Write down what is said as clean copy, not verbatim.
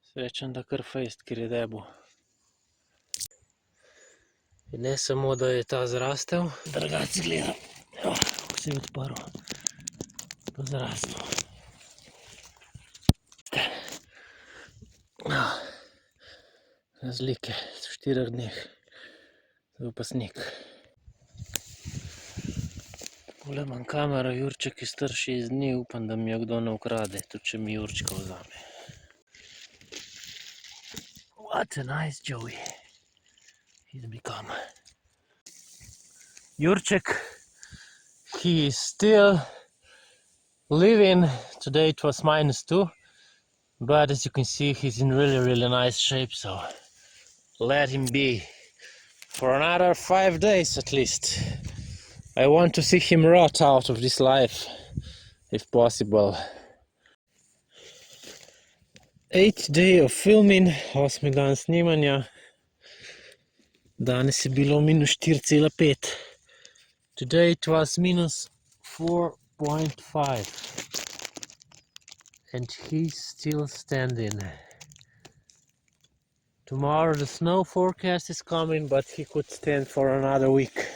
Srečen, da kar fejst, ker je debel. In ne samo, da je ta zrastel, drugače gleda, kako se je odprl, pa zrastel. Razlike v 4 dneh, to je pa sneg. Tole imam kamero, Jurček je star 6 dni, upam, da mi jo kdo ne ukrade, tudi če mi Jurčka vzame. What a nice Joey he's become. Jurček, he is still living. Today it was -2, but as you can see he's in really nice shape, so let him be for another 5 days at least. I want to see him rot out of this life, if possible. 8th day of filming, 8. dan snimanja. Danes je bilo -4,5. Today it was -4.5. And he's still standing. Tomorrow the snow forecast is coming, but he could stand for another week.